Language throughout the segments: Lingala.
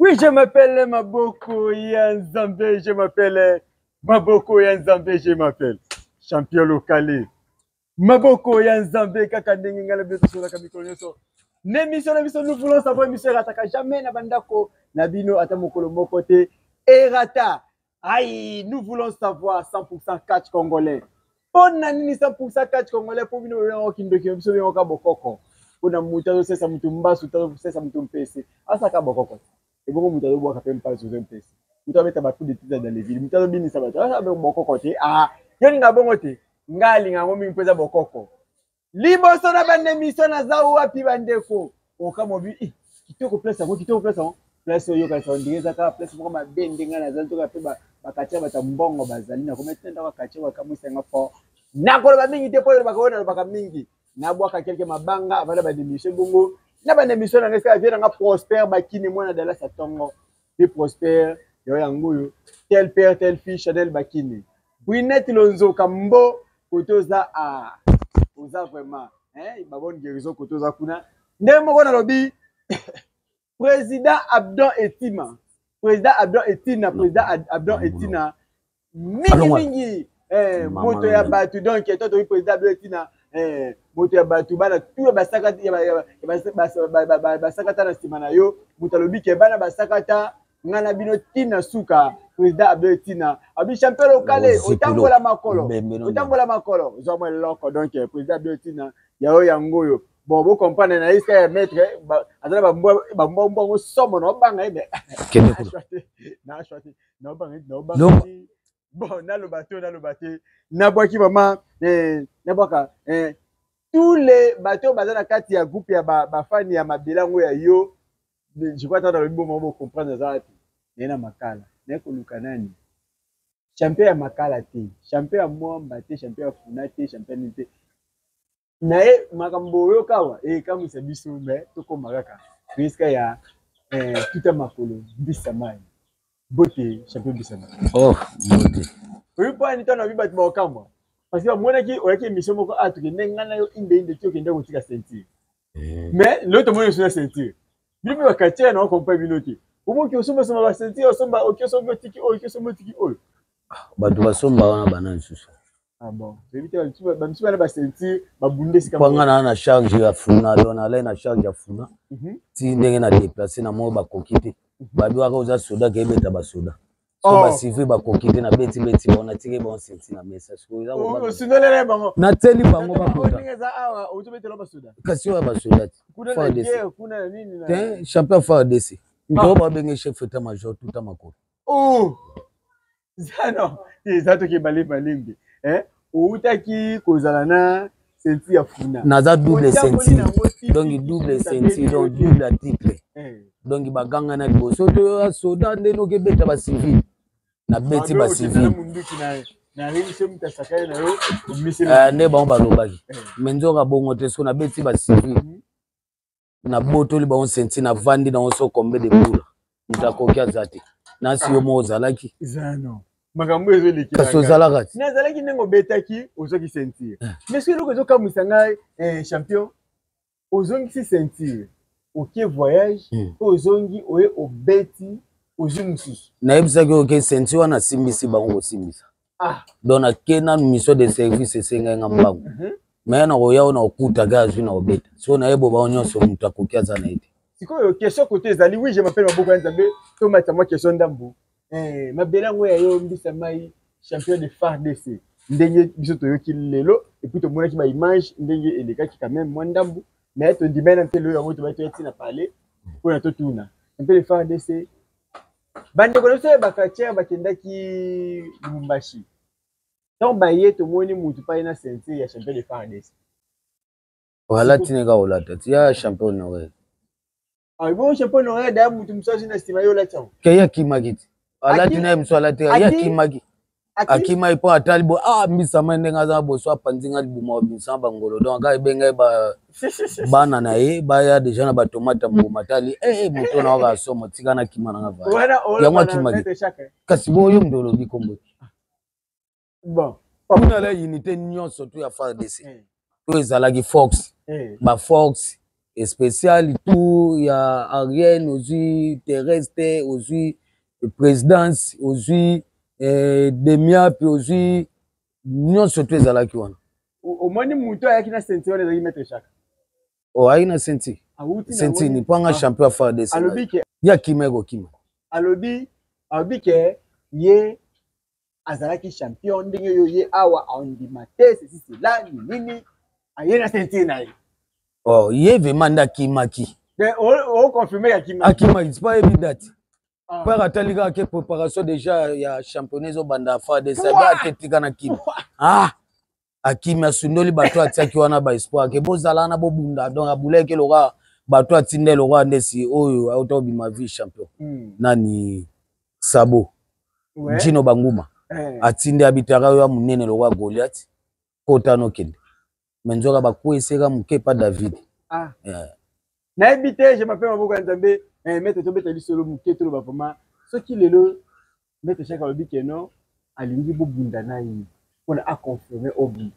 Oui, je m'appelle Maboko Yanzambe, je m'appelle Maboko Yanzambe, je m'appelle champion local. Maboko Yanzambe, kaka ndenge ngala beto sola kamiko nyoso. N'émission na biso nous voulons savoir émission rataka jamais na bandako na bino ata mokolo moko te erata. Aïe, nous voulons savoir 100% catch congolais. On a nini 100% catch congolais pour bino yo kindoki biso yo ka bokoko. Kuna mutazo sesa mutumba sutazo sesa mutumpese. Asa ka bokoko. Et beaucoup mutazo boka pe mpala sur mpese. Mutazo beta ba coup de titre dans les villes. Mutazo bini sa bato. Asa bokoko te. Ah, yo nga bongo te. Ngali nga ngomi mpeza bokoko. Liboso na bande mission na za wapi bandeko. Okamo bi kitoko place yango kitoko place yango. Place oyo ka sondeza ka place moko mabende nga na zanto ka pe bakatia bata mbongo bazali na kometenda ka katia ka kamwisa nga fo. Na ko ba mingi te po ba ko na ba mingi. Na bwaka quelque mabanga avant ba démission bongo. Na bande mission na ngesa vient nga Prosper bakini mwana dala satongo. Puis Prosper yo yango tel père tel fille Chanel bakini. Winnet Lonzo Kambo kotoza a oza vraiment ba bonne guérison kotoza kuna. Ndemo ko na lobi président Abdon Etima. Président Abdon Etina, président Abdon Etina. Mingi moto ya batu donc toto président Abdon Etina moto ya batu bana tout basakata basakata na simana yo moto lobi ke bana basakata ngana bino tina suka président Abdon Etina abi champion local otambola makolo zomo loko donc président Abdon Etina yao yangoyo bon vous comprenez na iska maître azala ba mbongo somo no banga ebe na shwati no banga bon na lo bateau na boki mama na boka tous les bateaux bazana kati ya groupe ya ba fan ya mabelango ya yo je crois dans le bon moment comprendre ça na makala na ko lukanani champion ya makala te champion ya mwamba te champion ya funa te champion nite nae makambo yo kawa kama sabiso me toko magaka riska ya tuta makolo bisamai bote champion bisamai bote oui pas ni tona bibat mo kamba parce que moi qui oyaki mission moko atuke ngana yo inde tio kende ko tika sentir mais l'autre moi sur la ceinture bibi bakatia na ko pa binoti umo ki osomba soma ba sentir osomba okosomba tiki o batu basomba wana banani susu. Ah bon, éviter ba misuba na ba sentir ba bundesi kama ngana na charge ya funa dona la na charge ya funa ti ndenge na déplacer na mo ba kokite ba doa ka uza soda ke beta ba soda so ba civil ba kokite na beti bona tike bon sentir na message ko uza ko sinolele bango na teli bango ba kota ngeza awa uzo betela ba soda kasi wa ba soda kuna nini na te champion FARDC ndo ba benge chef état major tout amakolo zano zato ke balimbi outaki kozala na ceinture ya funa naza double ceinture donc double ceinture donc double titre donc baganga na liboso to soda ndeno ke beta ba civil na beti ba civil na rinse mutasakale na yo ne ba lobaki menzoka bongo te so na beti ba civil na botoli ba on ceinture na vandi na so kombe de boule mutakokia zati na si yo mo zalaki zano makambo ezoleki kaso zalakati nazalaki nengo betaki ozoki ceinture mais ce que zoka musanga champion ozongi ceinture OK voyage ozongi oye obeti ozimususu na ebisaki OK ceinture wana simbisi bango simbisa dona kena mission de service senga ngambango mais na oya na okuta gazu na obeta so na ebo ba onyoso mutakokia zana ite sikoyo question côté ezali oui je m'appelle Maboko Yanzambe to mata moi question ndambu mabelango ya yo mbisa mai champion de FARDC ndenge biso toyoki lelo et puis to monaki ba image ndenge elekaki quand même mwandambu mais to ndimena mpelo yango to bato yati na parler pour na to tuna un peu de FARDC bande ko so ba katia bakendaki Lubumbashi donc ba ye to moni mutu pa ina ceinture ya champion de FARDC wala tineka olata tia champion na we bon champion na we da mutu msaji na stima yo la tao kaya kimagiti alati na mswala te ya kimagi akima ipo atalibo mbisa mende ngaza boso apanzinga libuma obisa bangolo donc ka benga bana na ye ba ya déjà na ba tomate mbuma tali moto na waka somo tikana kimana ngava ya mwa kimagi kasi boyo mdolo bikombo bon kuna la unité nyonso to ya FARDC to ezalaki Fox ba Fox spécial tout ya Ariane aussi terrestre aussi présidence aussi demia puis aussi non surtout ezalaki wana au moins muto ayaki na ceinture ezalaki maître Chaka o ayi na senti ni panga champion fa de ça alobi ya kimeko kima alobi ke ye azalaki champion ndenge yo ye awa ondima te ceci cela nini aye na ceinture na ye oh ye vraiment nda kimaki mais on confirmer ya kimaki akimaki c'est pas évident Père atali ka ke préparation déjà ya championnat banda fa de ça ba tetika na kim akimi asundoli bato atiaki wana ba espoir ke bozala na bobunda donc abuleke loka bato atinde loka ndesi oyo auto bima vie champion nani Sabo Jino Banguma atinde abitaka yo munene loka Goliath kota no kende menzoka bakweseka mukepa David na ebité je m'appelle Maboko Nzambe maître tobeta lisolo muke to ba vraiment soki lelo maître Chaka lobi ke non alingi bobunda na yi on a confirmé obu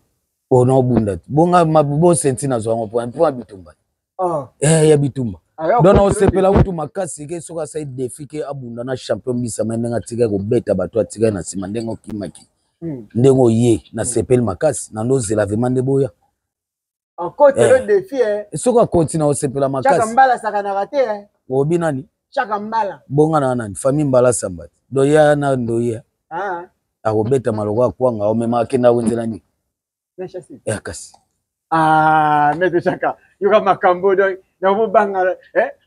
on a bunda bonga mabubo senti na zo point bitumba ya bitumba donc on sepela utu makasi ke soka sai défi ke abunda na champion bisa menenga tika ko beta bato atika na sima ndengo kimaki ndengo ye na sepel makasi na ndozela vraiment ndeboya encore le défi soka continue au sepela makasi Chaka mbala saka na raté obi nani Chaka mbala bonga na nani famille mbala sambati doya na ndoya akobeta maloko akwanga omema akenda wenzela ni kasi maître Chaka yoka makambo donc na bobanga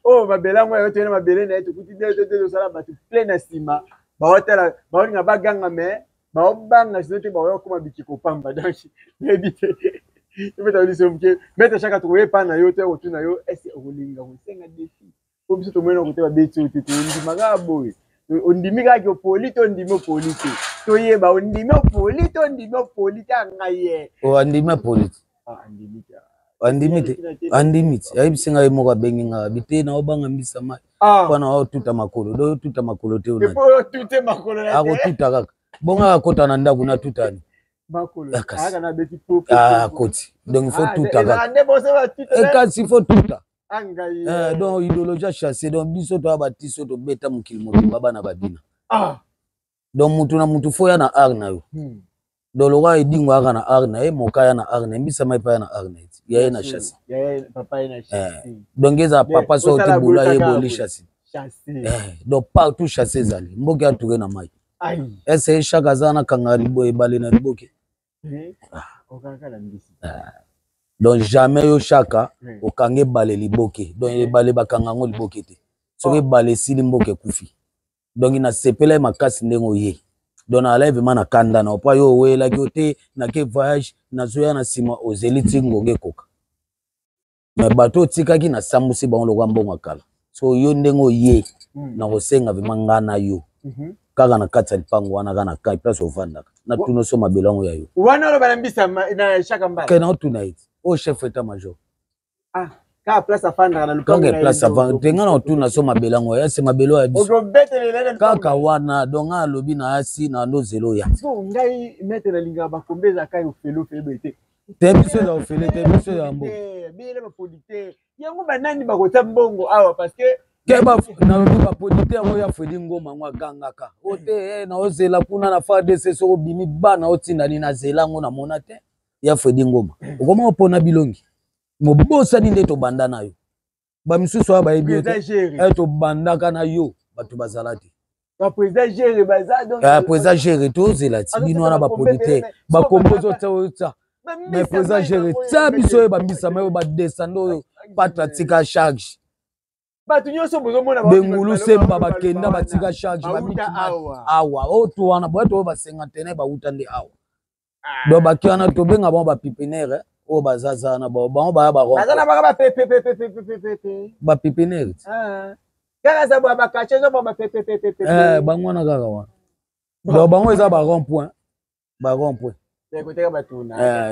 oh mabela ngo yote na mabele na etu kuti de sala batu plein na sima ba hotela ba olinga baganga me ba obanga sinote ba yokoma bikiko pamba donc ebite ebita liso mke maître Chaka trouver pa na yo te otuna yo est olinga kosenga défi ko biso to mwena kote ba beti otete ndi magabo ondimi ka ko polito ndimo polito to yeba ondimi polito ndimo polita ngaye o andimi polito andimite ayibisenga yimoka benginga bite na obanga mbisa mai pana o tuta makolo do tuta makolo te una po tuta makolo na ako tuta kaka bonga akota na ndaku na tuta ni makolo aka na beti po koti donc faut tuta kaka kasi faut tuta donc idéologie chassé donc biso to abatiso to beta mukili mobimba bana babina donc mutu na mutu fo ya na ar na yo dologa idingo aka na ar na moka ya na ar na mbisa mai pa ya na ar na ya na chassé ya papa na chassé donc eza papa so te bula ye boli chassé donc partout chassé zali mboki atuke na mai ese Chaka zana kangari boy bali na liboke donc jamais yo Chaka okange bale liboke donc e bale bakanga ngo liboke te soki bale sili mboke kufi donc ina sepela makasi ndengo ye donc na live mana kanda na pa yo wela kyote na ke voyage na zoya na sima ozeliti ngonge koka mais bato tikaki na sambusi ba ngolo mbongo kala so yo ndengo ye na kosenga vimanga na yo kaka na kati lipango wana kana kai place ovanda na tuno so mabelango ya yo wana lo balambisa na Chaka mbala kana tonight au chef état major ka place afanda na lupango na place afanda tenga na tuna so mabelango ya se mabelo ya biso kaka wana donga lobi na asi na ndo zelo ya so ngai mettre linga bakombeza kai ofelo bete te biso ya ofele te biso ya mbo bile ba polite yango banani bakota mbongo awa parce que keba na lobi ba polite yango ya fedi ngoma ngwa gangaka ote na ozela kuna na fa de se so bimi bana otinda ni na zela ngo na mona te ya fedi ngoma okoma opona bilongi mobosa ni nde to banda na yo ba misusu ba yebi to banda kana yo batu bazalati ba président géré baza donc président géré to zela ti bino na ba polite ba kompozo ta mais président géré ta biso ba mbisa mai ba descendo patra tika charge batu nyoso bozo mona bengulu semba bakenda batika charge ba miti awa o to wana boto ba 50 ba utande awa do bakiana to benga bon ba pipinaire o bazaza na ba ba bazana ba pepe ba pipinaire kaka za ba kache zo ba pepe bangwana kaka wana do bango eza ba rond point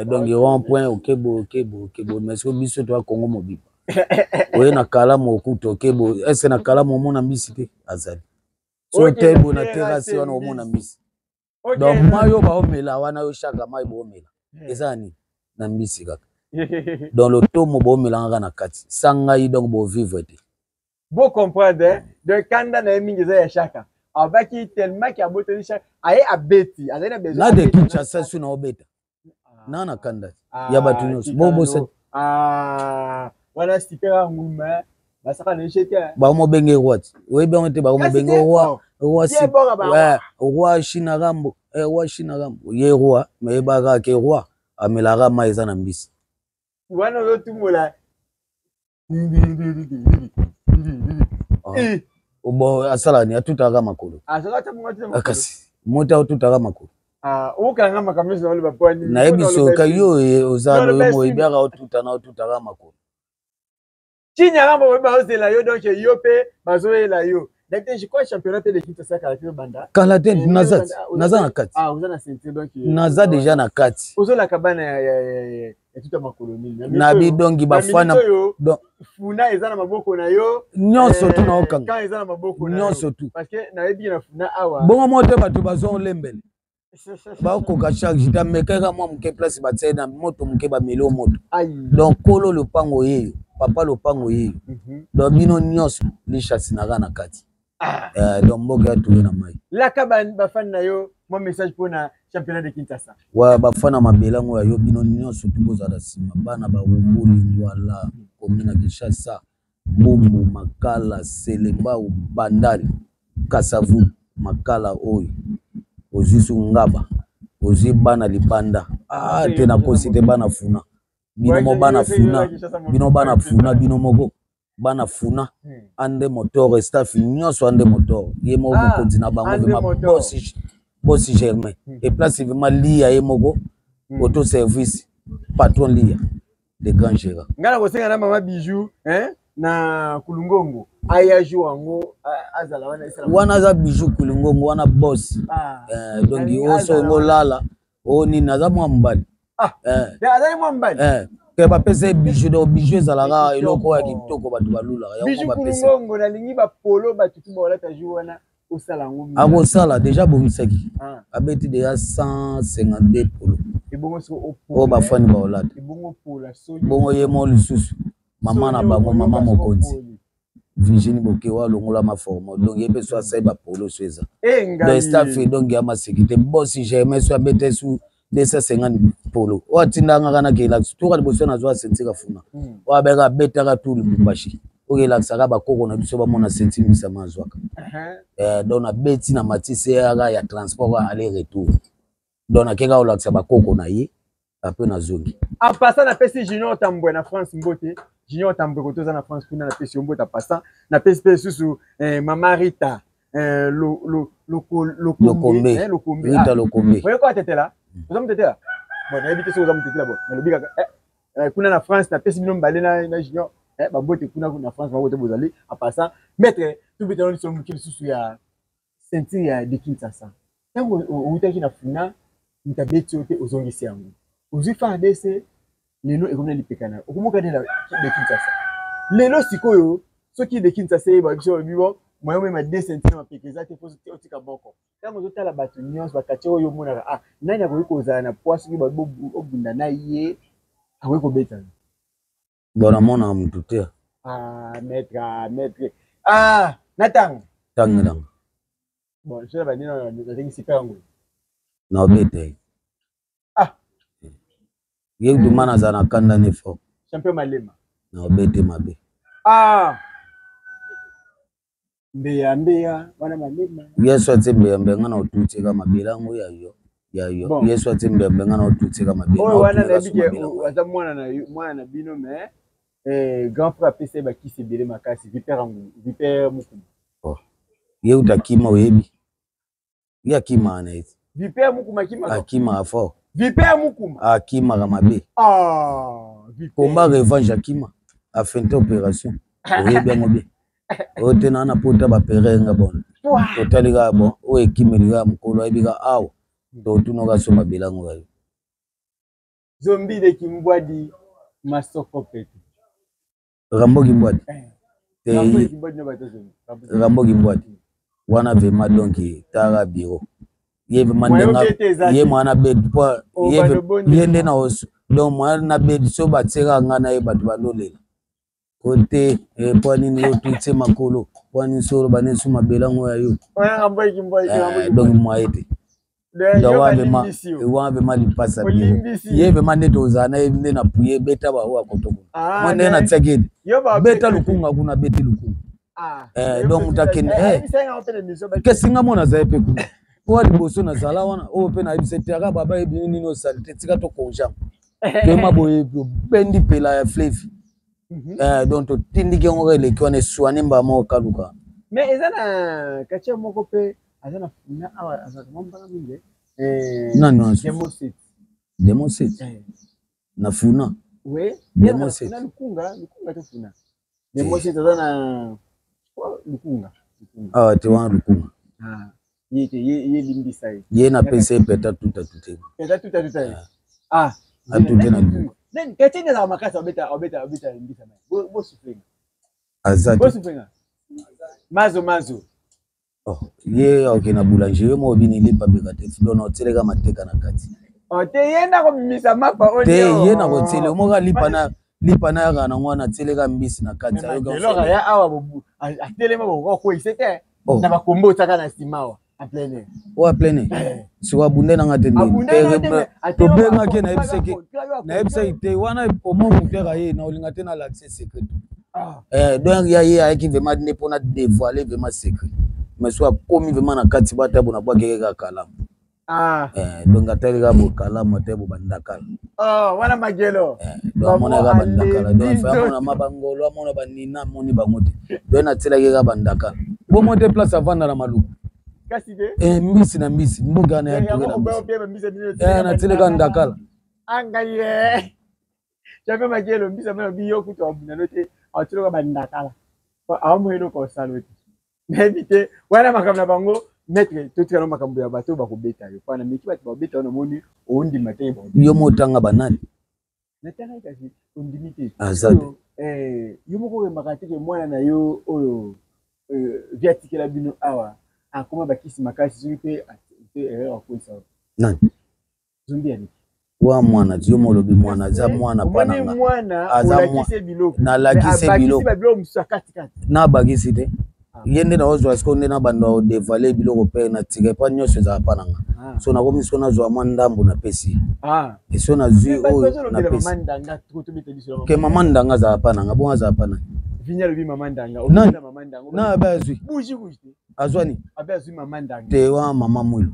donc rond point okebo mais so biso to Congo mobile oye na kalamu okuto okebo ese na kalamu omona mbisi te azali so tebo na terrasse wana omona mbisi donc mayo ba omela wana yo Chaka mai bo omela eza ni na mbisi kaka dans le tomo bo melanga na kati sanga yi donc bo vivre te Bon comprendre de kanda na mingi za ya shaka abaki tellement ki aboteli shaka aye abeti azali na besoin na de Kinshasa su na obeta na kanda ya batu nyonso bo bo se wana sipera nguma basaka na chete ba mo benge what we be te ba mo benge roi si roi Shinarambo roi Shinarambo ye roi me ba ka ke roi amelara maiza na mbisi wana lo tumola Obo asala ni atutaka makolo. Asala makolo. Akasi. Mota atutaka makolo. Ukanga makamisi na wale bapwani. Na ebiso kayo ozalo mo ibiaka otutaka makolo. Chinya rambo weba ozela yo donc yo pe bazoela yo. Donc je crois championnat de Kinshasa kala banda. Kala te naza na kati. Oza na ceinture donc naza déjà na kati. Ozola kabana ya tuta makoloni. Na bidongi bafana donc funa eza na maboko na yo. Nyonso tu na okanga. Quand eza na maboko na yo. Nyonso tu. Parce que na yebi na funa awa. Bongo moto bato bazo lembele. Ba ko ka charge ta mekaka mwa mke place batse na moto mke ba melo moto. Donc kolo le pango yeyo, papa le pango yeyo. Donc bino nyonso li chasse na kati. Donc mboka tu na mai. La kabane bafana na yo, mon message pour na championnat de Kinshasa. Wa bafana mabelango ya yo bino nyonso tu bozala sima bana ba wumbuli ngwala komina Kinshasa. Bumbu makala selemba bandali kasavu makala oyo ozisu ngaba ozi bana libanda tena kosite bana funa bino mo bana funa bino bana funa bino moko bana funa ande moteur staff nyonso ande moteur ye mo mokonzi na bango be boss Germain et place vraiment lia ye moko auto service patron lia de grand gérant ngala ko senga na mama bijou na kulungongo aya juango azala wana za bijou kulungongo wana boss donc oso ngolala oni naza mwa mbali azali mwa mbali ke bapese bijou do bijou ezalaka eloko ya kitoko bato balula ya bijou kulungongo na lingi ba polo bato tu bolata juana osala ngo akosala déjà bomisaki abeti déjà 152 polo ebongo so o bafani baolata ebongo pola so bongo ye mo lisusu mama na bango mama mokonzi Virginie Bokewa longola ma forme donc yebe so asai ba polo sweza donc staff donc ya ma sécurité boss jamais so abete su 250 polo o tindanga kana ke la tuka liboso na zo sentika funa o beka betaka tout le mbashi o ke la saka ba koko na biso ba mona senti misa mazwaka donc na beti na matise ya transport aller retour donc na keka o la saka ba koko na ye après na zongi en passant na PC Junior Tambwe na France Mbote Junior Tambwe ko toza na France kuna na PC Mbote passant na PC susu Mama Rita le combe Rita le combe oyo ko tetela ozo mtetela bon na ebite so ozo mtetela bon na lobika kuna na France na PC bino mbale na Junior ba Mbote kuna na France ba Mbote bozali en passant mettre tout bitano so mukili susu ya ceinture ya de Kinshasa tango utaki na funa mtabeti yote ozongisi yango uzifa adese lelo ekomna lipekana okumuka de Kinshasa lelo sikoyo soki de Kinshasa ba biso bibo moyo ma descente na pekeza te poso te otika boko tango zotala bato nyonso bakati oyo monaka nani akoki kozala na poids ba obunda na ye akoki kobeta bona mona mutu te maître natang tangana bon je ba nina na super ngo na obete ye dumana za na kanda ne fo champion malema na obete mabe mbeya wana malema yeso ate mbeya ngana otuti kama bilango ya yo yeso ate mbeya ngana otuti kama bilango wana na bike waza mwana na bino mais grand frère PC ba ki se bele makasi Viper Mukuma ye utakima oyebi ya kima na eti Viper Mukuma akima afo Viper Mukuma akima kamabe combat revanche akima a fait une opération oyebi ngobe otena na pota ba perenga bon totalika bon o ekimeliga mukolo ebika awo to tunoka soma bilango gayo zombi de kimbwadi masoko pete Rambo Kimbwadi Rambo Kimbwadi wana vema donki tara biro ye vema ndenga ye mwana be po ye nde na osu donc moi na bedi so batira ngana e batu balolela côté po nini yo tutse makolo po nini solo bane suma belango ya yo donc moi été wa be mali pasa bien ye be mane to zana e na puye beta ba wa kotoko mo ne na tsakedi beta lukunga kuna beti lukunga donc mutakene kesinga mona za epe kuna po liboso na zala wana o pe na ibisete aka baba e bien nini o salite tika to konja to maboye bendi pela ya flevi donc to tindike ngore le kone suani mba mo kaluka mais ezana kache moko pe azana na awa azana mamba minge non demosit na funa oui demosit na lukunga to funa demosit azana lukunga te wan lukunga ye limbisa ye na pese peta tuta atute na lukunga then kache za makasa obeta limbisa mai bo sufenga azati mazo ye okay na boulanger mo bini lipa beka te dono oteleka mateka na kati te yenda ko misa mapa oli te yena ko tele mo ga lipa na ya na ngwana teleka mbisi na kati ayo ga ya awa bobu atelema bo ko isete na bakombo tsaka na simawa a pleine o pleine si wa bunde na ngate ndenge to benga ke na ebiseki te wana omo muteka ye na olinga te na l'accès secret donc ya ye ayaki vraiment ne pona dévoiler vraiment secret mais soit komi vraiment na kati bata bona bwa keke kalamu donc atalika bo kalamu te bo bandakala wana magelo donc mona ka bandakala donc fa mona mabangolo mona banina moni bango te donc na tela keke bandakala bo monte place avanda na maluku kasi de mbisi na mbisi mboga na ya tuwe na mbisi na tela ka ndakala angaye jabe magelo mbisa mena biyo kuto abuna note atilo bandakala amuhelo ko saloti nebite wana makamna bango metre totika no makambo ya bato bakobeta yo pana miki bato babeta na moni ondi matin bon yo motanga banani natanga kasi ondimite azade yo moko ke makatike mwana na yo oyo viatikela bino awa akoma bakisi makasi zuri pe erreur ko ça nani zombi ani wa mwana zio molobi mwana za mwana pananga aza mwana na lakise biloko na bagisi te yende na ozo asko ndena bando dévaler biloko pe na tige pa nyonso za pananga so na komi so na zo mwa ndambo na pesi et so na zui o na pesi ke mama ndanga za pananga bonga za pananga vinyalo bi mama ndanga na na bazui buji azwani abazui mama ndanga te wa mama mwilo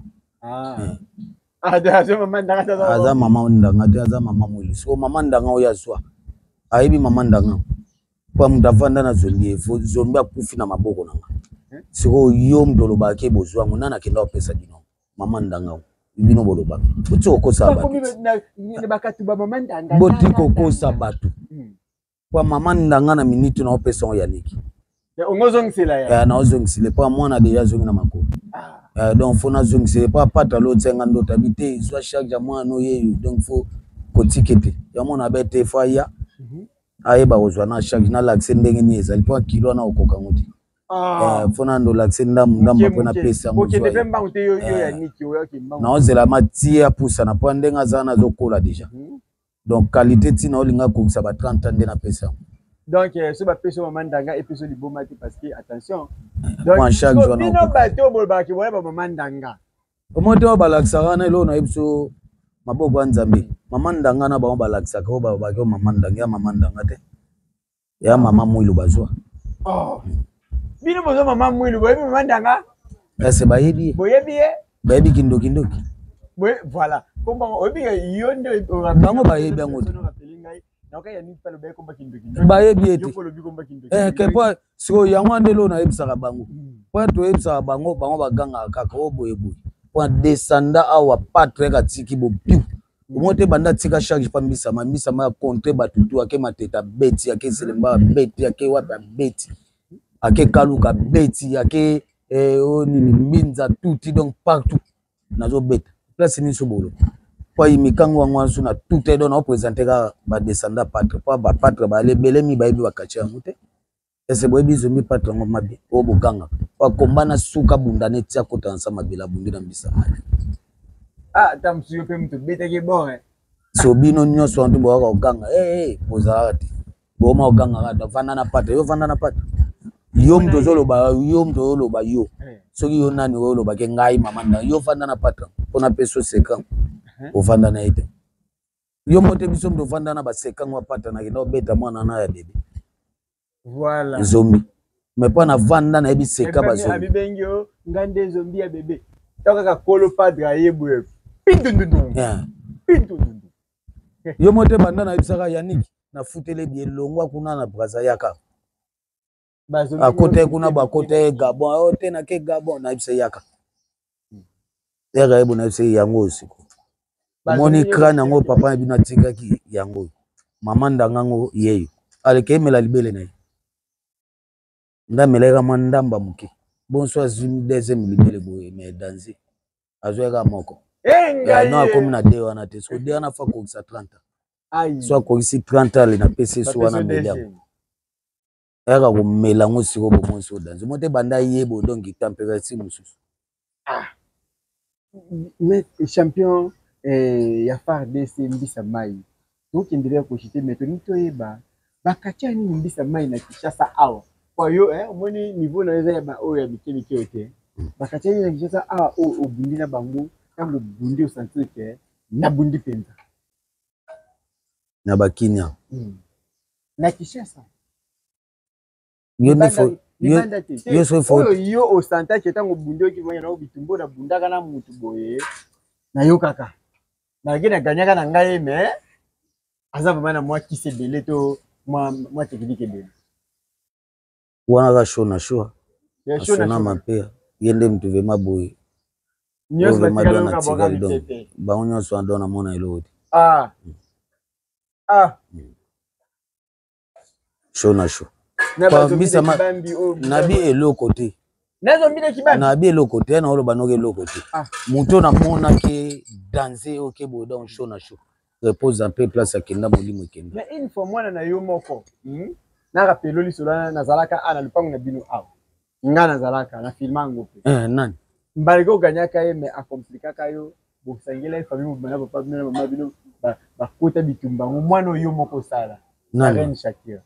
aza mama ndanga aza mama ndanga te aza mama mwilo so mama ndanga o yazwa aibi mama ndanga kwa mtavanda na zombi akufi na maboko nanga siko yo mdoloba ke bozwa ngunana kenda opesa dino mama ndanga bino boloba uti okosa batu ne bakatu ba mama ndanga boti kokosa batu kwa mama ndanga na minute na opesa yaniki ongozongisela ya na ozongisile pa mwana de yazongi na makolo donc faut na zongisile pa pata lo tsenga ndo tabite soit chaque jamono no yeyo donc faut kotikete ya mona bete fa ya ayeba ozwa na chaque na l'accès ndenge ni ezali po kilo na okoka ngoti fona ndo l'accès ndamba po na pesa mo ke de mba ngote yo ya niki yo ke mba na ozela matia pusa na po ndenga zana zokola déjà donc qualité tina olinga kokisa ba 30 ans de na pesa donc ce ba pesa mama ndanga episo li boma te parce que attention donc chaque jour no ba to bol ba ki wala ba mama ndanga omoto ba laksa na lo na episo maboko ya Nzambe mama ndanga na bango balakisa ko ba ko mama ndanga ya mama ndanga te ya mama mwilo bazwa bino bozo mama mwilo boyebi mama ndanga ese bayebi bayebi kindoki voilà komba oyebi yo nde bango bayebi yango bayebi ete ke po siko yango ndelo na yebisaka bango po to yebisaka bango baganga kaka o boye po descenda awa patre katiki bo piu omote banda tika charge pa mbisa ma contre batutu ake mateta beti ake selemba beti ake wapa beti ake kaluka beti ake nini mbinza tuti donc partout nazo beta place ni sobolo po imikango wangu na tout don na présenter ka ba descenda patre po ba patre ba lebele mi ba yebi bakacha mute ese boyebi zombi patre ngo mabe o boganga wa kombana suka bundane tia kota ensemble mabela bundi na mbisa mali tamsuyo pe mtu beta ke bon so bino nyonso antu boka oganga bozala te boma oganga kata vanda na pata yo vanda na pata yo mto zoloba yo soki yo nani oloba ke ngai mama nda yo vanda na pata pona peso seka ovanda na ite yo mote biso mto vanda na ba seka ngwa pata na kino beta mwana na ya bebe voilà zombie mais pas na vanda na ebi seka ba zombie abi bengyo ngande zombie ya bebe toka ka kolo padre ayebwe pindundundu pindundundu yo mote banda na ebisaka Yannick na futele bielongwa kuna na Braza yaka a côté kuna ba côté Gabon o te na ke Gabon na ebisa yaka ega ebo na ebisa yango osiko moni crâne yango papa ebina tikaki yango mama ndangango yeyo aleke mela libele na ye ndameleka mandamba muke bonso azumi deuxième libele boye mais danser azweka moko no akomi na de wana te so de wana fa kokisa 30 so akokisi 30 ale na pese so wana meliamo eka komela ngo siko bomonso danser mote banda yebo donc température mosusu mais champion ya FARDC mbisa mai tokendelea koshite meto nitoyeba bakatia nini mbisa mai na Kinshasa awa kwa yo omoni niveau na eza ya ba oyo ya mikemike ote bakatia nini na Kinshasa awa o obundi na bango tango bundi o sentir que na bundi penza na bakinya na Kinshasa yo so fo yo o sentir que tango bundi okivanya na bitumbo na bundaka na mutu boye na yo kaka na gina ganyaka na ngai mais aza vraiment na moi qui se belé to moi technique belé wana ka show na show na mapea yende mtu vema boye nyos batikalo na tigali donc ba nyonso ando na mona eloti show na show na bisa na bi eloko te nazo mbile kibambi na bi eloko te na oloba noke eloko te muto na mona ke danser oke boye donc show na show repose un peu place akenda molimo kenda mais une fois mwana na yo moko na rapelo lisolana nazalaka ana lupango na bino awa nga nazalaka na filmango pe nani mbaleko ganyaka ye mais akomplikaka yo bosangela famille mobana papa bino na mama bino bakota bitumba mwana oyo moko sala na Reine Shakira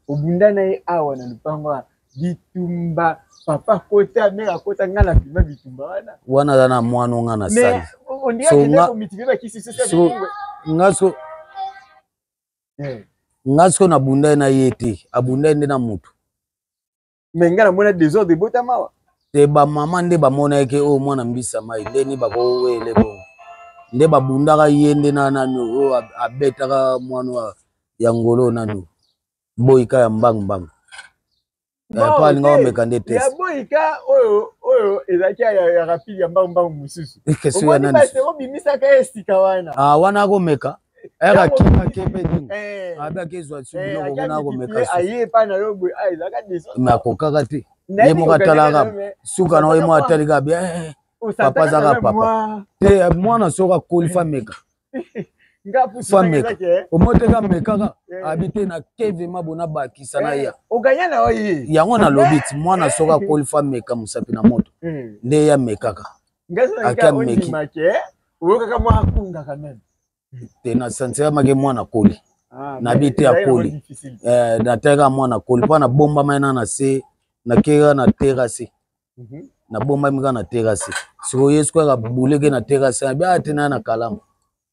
obunda na ye awa na lupango bitumba papa kota mera kota nga na filma bitumba wana dana mwana nga na sali ngaso na bunda na yete abunda nde na mutu menga na mona désordre bota mawa te ba mama nde ba mona yake o mwana mbisa mai ndeni bako wele bo nde babunda ka yende na nanu o abetaka mwana ya ngolo nanu boyika ya mbang pa linga omeka nde test ya boyika oyo ezaki ya rapide ya mbang mususu kesu ya nani o bimisaka esika wana wana komeka era kima kepe dingo abia kezwa tsubulo kokona komeka aye pa na yo boy ezaka deso ma kokaka te ye moka talaka suka na ye mo atalika bia papa zaka papa te mwana soka kolifa meka fameka omoteka mekaka abite na keve mabona bakisa na ya oganya na oyi yango na lobiti mwana soka kolifa meka musapi na moto nde ya mekaka akia meki oyokaka mwa kunga kameme te na sensera make mwana koli na bite ya koli na teka mwana koli pa na bomba maina na se na kera na terrasse na bomba mika na terrasse siko yesu kwa buleke na terrasse na bia tena na kalamu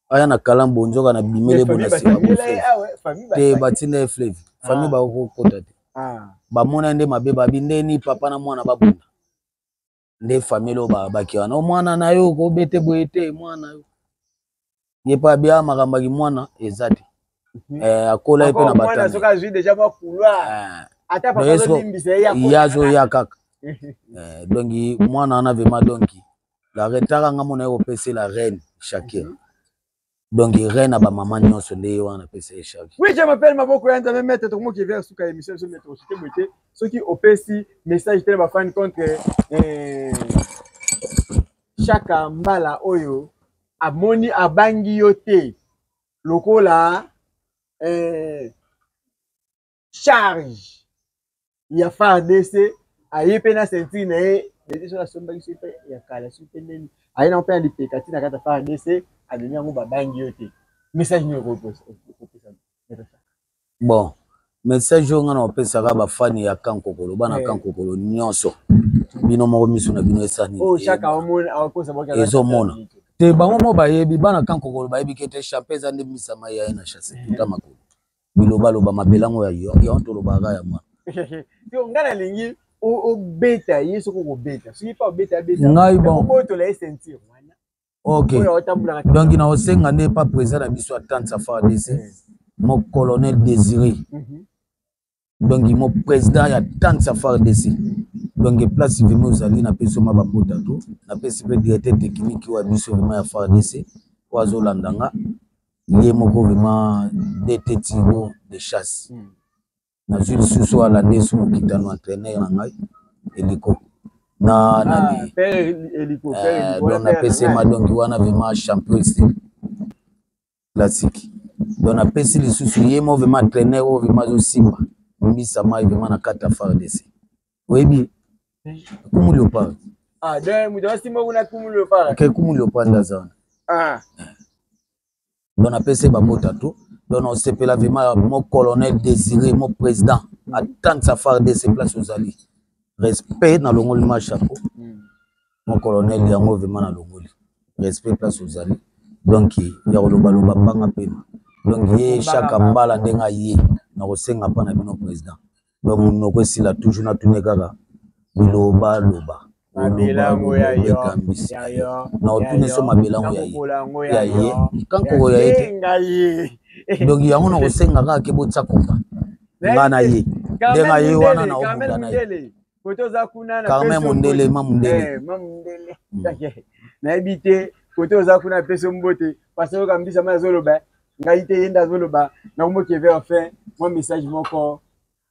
aya na kalambo nzoka na bimele bona se te batinda flevi famille ba ko kota te ba mona nde mabe ba bindeni papa na mwana babunda nde famille o ba bakiwa na mwana na yo ko bete boete mwana yo ye pa bia makamba ki mwana ezati akola pe na batana mwana soka zui déjà ba kulwa ata papa zo limbisa ya zo ya kaka donc mwana na vema donc la retaka ngamona yo pese la Reine Shakira donc reine na ba maman nyonso nde wana pese Shakira oui je m'appelle Maboko Yanza me mettre to mo ki vers suka émission so mettre cité boité soki opesi message tele ba fan contre Chaka Mbala oyo amoni abangi yo te lokola charge ya FARDC ayepe na sentir na ye mais so la somba ki ya kala super neni ayina mpe alipeka tina kata FARDC adeni yango babangi yo te message ni repose. Bon, message on a opesa ba fan ya Kankokolo, bana Kankokolo nyonso. Bino moko miso na bino esani. Oh, chaka omona akosa boka. Ezomona. Te bango mo bayebi bana Kankokolo bayebi kete chapeza nde misama ya na chasse tuta makolo. Biloba loba mabelango ya onto loba ga ya mwa. Yo ngana lingi o beta yeso ko beta. Soki pa beta beta. Ngai bon. Ko to la sentir wana. OK. Donc il a osenga ne pas présent na biso attente sa fa DC. Mon colonel Désiré. Donc mon président ya tant sa fa DC. Donc place vraiment aux alliés na peso ma bambota tout. Na peso pe directeur technique wa biso vraiment ya fa DC. Wa zolandanga. Lié moko vraiment DT Tigo de chasse. Na juli susu ala ndesu kitano entraîneur na ngai Eliko. Na na père Eliko donc na PC ma donc wana vraiment champion classique. Donc na PC li susu yé mo vraiment entraîneur o vraiment zo simba. Mbisa mai vraiment na kata FARDC. Oyebi kumu leopard. Ah donc mu doit simba kuna kumu leopard. Ke kumu leopard ndazana. Ah. Donc na PC ba mota tout. Donc on s'appelle vraiment mon colonel Désiré, mon président. Attends sa FARDC place aux alliés. Respect dans le ngoli ma chapeau. Mon colonel yango vraiment na longoli. Respect place aux alliés. Donc ya loba loba banga pema. Donc ye chaque mbala ndenga ye na kosenga pa na bino président. Donc noko sila toujours na tunekaka biloba loba. Mabelango ya yo. Na otune so mabelango ya ye. Ya ye. Kankoko ya ye. Donc yango na kosenga ka ke botsa komba. Ngana ye. Ndenga ye wana na obunda na ye. Koto za kuna na peso mundele mamundele. Mamundele. Na ebite koto za kuna peso mbote parce que kambisa ma zoloba ngaite yenda zoloba na mo ke vers fin mon message moko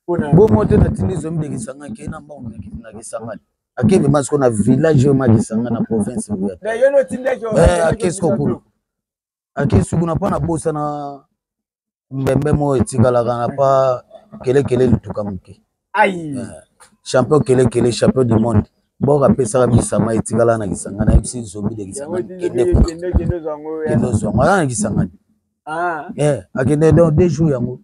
pona bo mote na tindi zo mbekisanga ke na mbongo na kisanga akebe masko na village ma kisanga na province ya na yo no tinde jo akesko kulu akesu na pa na bosa na mbembe mo etikala kana pa kele lutuka muke ai champion kele champion du monde boka pesa misama etikala na kisanga na FC zombi de kisanga kende zongo na kisanga ah akende donc 2 jours yango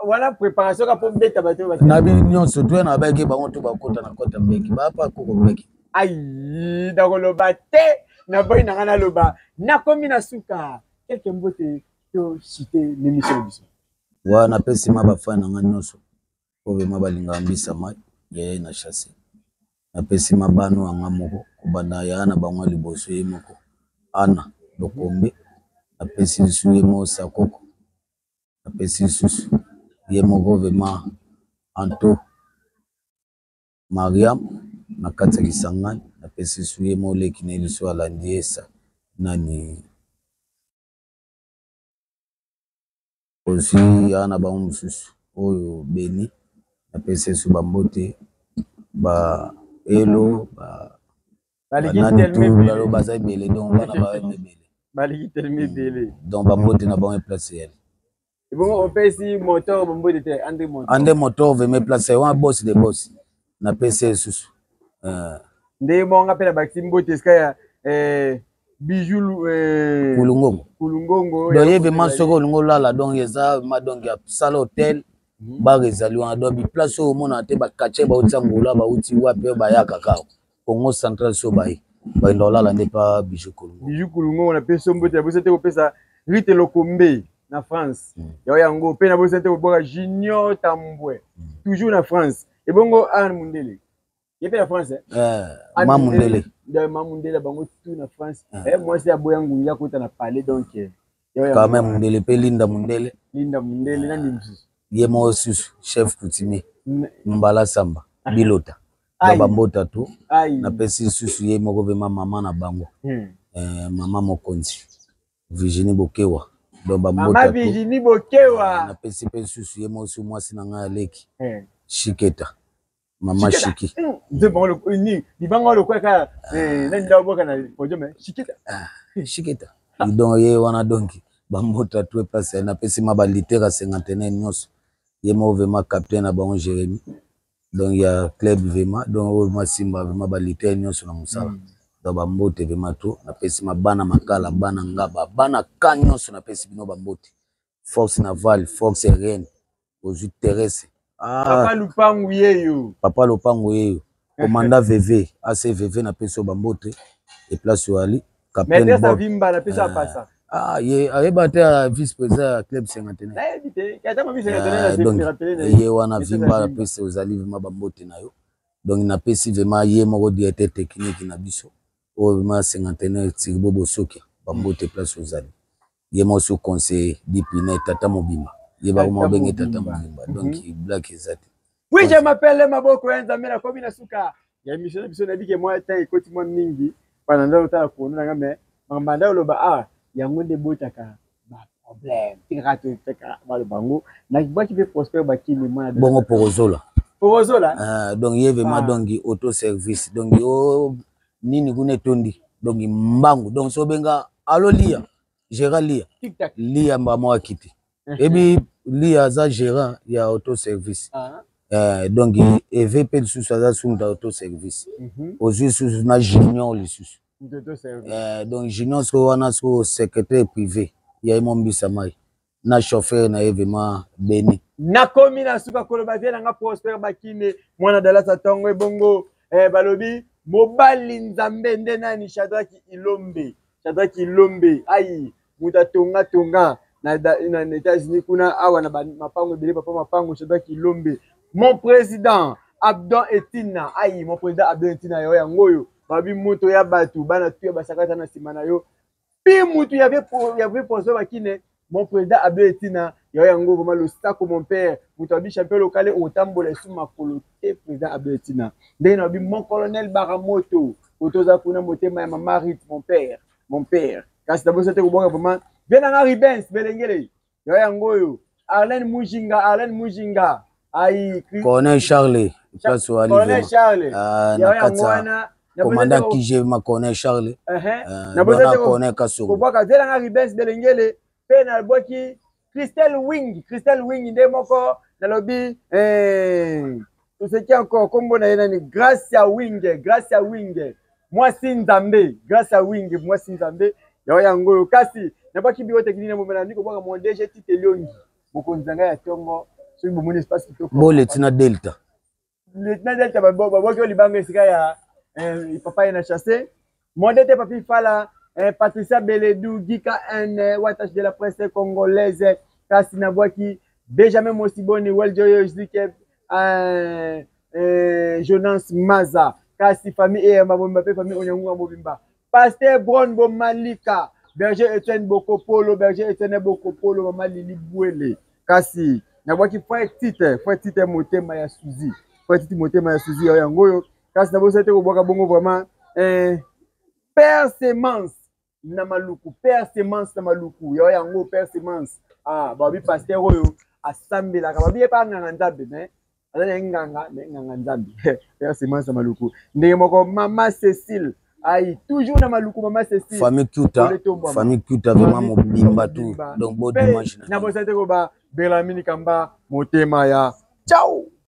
voilà préparation ka pour beta bato na bi nyonso to na ba ke bango to bakota na kota mbeki ba pa ko mbeki ai dakoloba te na boy na ngana loba na komi na suka quelque mbote to citer l'émission biso wa na pesi ma ba fana nga nyonso ko be ma balinga mbisa mai ye na chasse na pesi ma bano anga moko kubanda ya na bango liboso ye moko ana lokombe na pesi suye mo sakoko na pesi susu ye moko vraiment Anto Mariam na kati kisangani na pesi suye mo leki na liso ala ndiesa nani aussi yana ba mususu oyo beni na pesi su bambote ba elo ba nani tu la lo bazai bele donc bana ba bele baliki telmi bele donc bambote na ba place elle. Et bon, on peut ici moteur, André moteur veut me placer un boss de boss. Na PC sous. Ndé bon on appelle Baxi Mbote skaya bijou Kulungongo. Kulungongo. Donc il veut man soko lungo la donc yeza ma donc ya salle hôtel ba rezali wana donc bi place au mona te ba kache ba utsangola ba uti wapi ba ya kakao. Congo central so ba yi. Ba ndola la n'est pas bijou Kulungongo. Bijou Kulungongo na PC Mbote bo c'était ko pesa Rite Lokombe. Na France ya yango pe na bo sente boka Junior Tambwe toujours na France et bongo Anne Mundele ye pe na France Mamundele de Mamundele bango tout na France moi c'est aboyangu ya kota na parler donc quand même Mundele pe Linda Mundele na ndimsu ye mo susu chef coutumier Mbala Samba Bilota baba mbota tu na pesi susu ye moko ve mama na bango mama Mokonzi Virginie Bokewa Mama Virginie Bokewa na pesi pe susu ye mosu mwasi na nga leki Shiketa mama Shiki de bon le ni dibango le kwa ka na nda boka na podium Shiketa Shiketa donc ye wana donki bambota tu place na pesi ma ba litera 59 nyos ye mo vraiment capitaine na bango Jérémy donc ya club vraiment donc ma simba vraiment ba litera nyos na musala to bambote vemato na pesi mabana makala bana ngaba bana kanyoso na pesi bino bambote force navale force aérienne aux terrestres Papa Lupangu yeyo Papa Lupangu yeyo commandant VV ACVV na pesi bambote et place ali capitaine Maître Savimba na pesi passa ye ayeba vice président club 51 donc ye wana vimba na pesi ozali vima bambote na yo donc na pesi vraiment ye moko directeur technique na biso o vima 51 Tiribo Bosokia bambote place ozali ye mo so conseiller dipine tata mobimba ye ba mo benge tata mobimba donc black ezati oui je m'appelle Maboko ya Nzambe na komi na suka ya émission biso na bike moi ta ekoti mo mingi pana ndo ta ko na ngame mambanda loba yango nde botaka ba problème tirato teka ba bango na kibaki be Prosper bakini moi bongo porozola donc ye vraiment donc auto service donc yo nini kune tondi donc mbangu donc so benga alo lia gérant lia mbamo akiti ebi lia za gérant ya auto service donc EVP sous ça sous auto service aujourd'hui sous na junior lisusu donc junior so wana so secrétaire privé ya mombisa mai na chauffeur na vraiment beni nakomi na suka koloba vie nanga Prosper bakine mwana dalasa tongo bongo balobi mobali Nzambe nde nani Shadraki Ilombe ai muta tonga na États-Unis kuna awa na mapango bele papa mapango Shadraki Ilombe mon président Abdon Etina ai mon président Abdon Etina yo yangoyo babi moto ya batu bana tuya basakata na simana yo pi mutu ya ve Prosper bakine mon président Abdon Etina yo yango vraiment le stako mon père mutu champion local au tambola sous ma coloté président Abdon Etina ndena bi mon colonel Baramoto otoza kuna motema ya mama Rit mon père kasi d'abord c'était ko vraiment venanga Ribens belengele yo yango yo Arlène Mujinga ai Colonel Charles place wali Colonel Charles na katsa commandant Kije ma Colonel Charles na bozete ko Colonel Kasoro ko baka venanga Ribens belengele pe na boki Crystal Wing nde moko na lobi tout ce qui encore kombo na yena ni Gracia Wing moi Nzambe Gracia Wing moi Nzambe yo yango kasi na baki bio technique na momela ndiko baka mon DG Titeliongi bokonzanga ya tongo so bo mon espace kitoko bo lieutenant Delta babo libanga sika ya papa yana chassé mon DT papi fala Patricia Beledou Gika N wattache de la presse congolaise kasi na bwaki Benjamin Mosiboni Weljoyo Zike Jonas Maza kasi famille et mabomba pe famille onyangu mobimba Pasteur Bron Bomalika Berger Etienne Bokopolo Mama Lili Bouele kasi na bwaki foi titre motema ya Suzy yo yangoyo kasi na bosete ko bwaka bongo vraiment persémence na maluku yo yango persémence babi pasteur oyo asambela ka babi pa nganga nzambe mais azali nganga nzambe persémence na maluku ndenge moko mama Cécile ai toujours na maluku mama Cécile famille Kuta vraiment mobimba tout donc bon dimanche na bosete ko ba Belamini Kamba motema ya ciao.